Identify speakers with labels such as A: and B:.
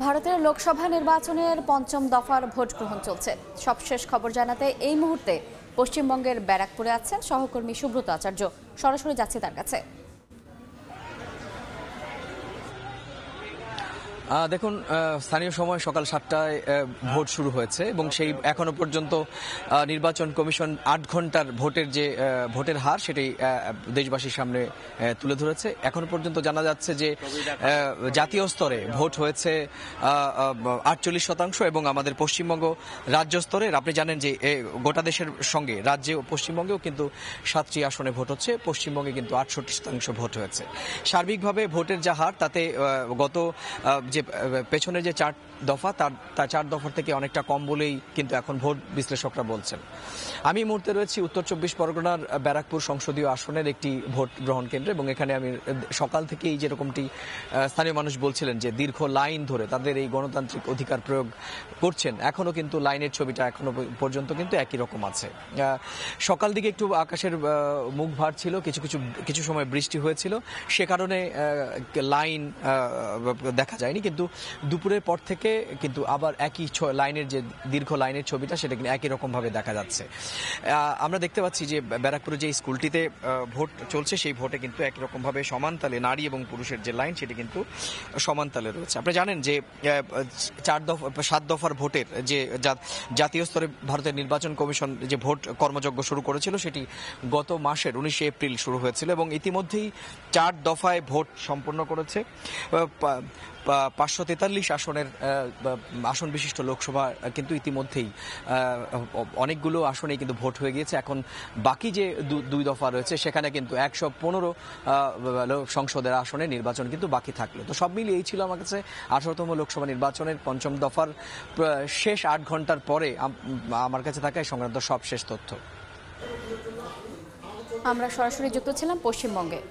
A: ভারতের লোকসভা নির্বাচনের পঞ্চম দফার ভোট গ্রহণ চলছে। সবশেষ খবর জানাতে এই মুহূর্তে পশ্চিমবঙ্গের ব্যারাকপুরে আছেন সহকর্মী সুব্রত আচার্য। সরাসরি যাচ্ছি তার কাছে।
B: দেখুন, স্থানীয় সময় সকাল 7টায় ভোট শুরু হয়েছে এবং সেই এখনো পর্যন্ত নির্বাচন কমিশন 8 ঘন্টার ভোটের হার সেটাই দেশবাসীর সামনে তুলে ধরেছে। এখনো পর্যন্ত জানা যাচ্ছে যে জাতীয় স্তরে ভোট হয়েছে 48% এবং আমাদের পশ্চিমবঙ্গ রাজ্য স্তরে আপনি জানেন যে গোটা দেশের সঙ্গে রাজ্যে ও পশ্চিমবঙ্গেও কিন্তু 7টি আসনে ভোট হচ্ছে, পশ্চিমবঙ্গে কিন্তু 68% ভোট হয়েছে। সার্বিকভাবে ভোটের যা হার তাতে গত যে পেছনে যে 4 দফা তার 4 দফার থেকে অনেকটা কম বলেই কিন্তু এখন ভোট বিশ্লেষকরা বলছেন। আমি এই মুহূর্তে রয়েছি উত্তর 24 পরগনার ব্যারাকপুর সংসদীয় আসনের একটি ভোট গ্রহণ কেন্দ্রে এবং এখানে আমি সকাল থেকেই যেরকমটি স্থানীয় মানুষ বলছিলেন যে দীর্ঘ লাইন ধরে তাদের এই গণতান্ত্রিক অধিকার প্রয়োগ করছেন, এখনো কিন্তু লাইনের ছবিটা এখনো পর্যন্ত কিন্তু একই রকম আছে। সকাল দিকে একটু আকাশের মুখ ভার ছিল, কিছু সময় বৃষ্টি হয়েছিল, সে কারণে লাইন দেখা যায়নি, কিন্তু দুপুরের পর থেকে কিন্তু আবার একই লাইনের যে দীর্ঘ লাইনের ছবিটা সেটা কিন্তু একই রকম ভাবে দেখা যাচ্ছে। আমরা দেখতে পাচ্ছি যে ব্যারাকপুরে যে স্কুলটিতে ভোট চলছে সেই ভোটে কিন্তু একই রকম ভাবে সমান তালে নারী এবং পুরুষের যে লাইন সেটি কিন্তু সমান তালে রয়েছে। আপনি জানেন যে 7 দফার ভোটের যে জাতীয় স্তরে ভারতের নির্বাচন কমিশন যে ভোট কর্মযজ্ঞ শুরু করেছিল সেটি গত মাসের 19 এপ্রিল শুরু হয়েছিল এবং ইতিমধ্যেই 4 দফায় ভোট সম্পন্ন করেছে। 543 আসনের আসন বিশিষ্ট লোকসভা কিন্তু ইতিমধ্যেই অনেকগুলো আসনেই কিন্তু ভোট হয়ে গিয়েছে। এখন বাকি যে 2 দফা রয়েছে সেখানে কিন্তু 115 সংসদের আসনে নির্বাচন কিন্তু বাকি থাকলো। তো সব মিলিয়ে এই ছিল আমার কাছে 18তম লোকসভা নির্বাচনের পঞ্চম দফার শেষ 8 ঘন্টার পরে আমার কাছে থাকা এই সংক্রান্ত সব শেষ তথ্য।
A: আমরা সরাসরি যুক্ত ছিলাম পশ্চিমবঙ্গে।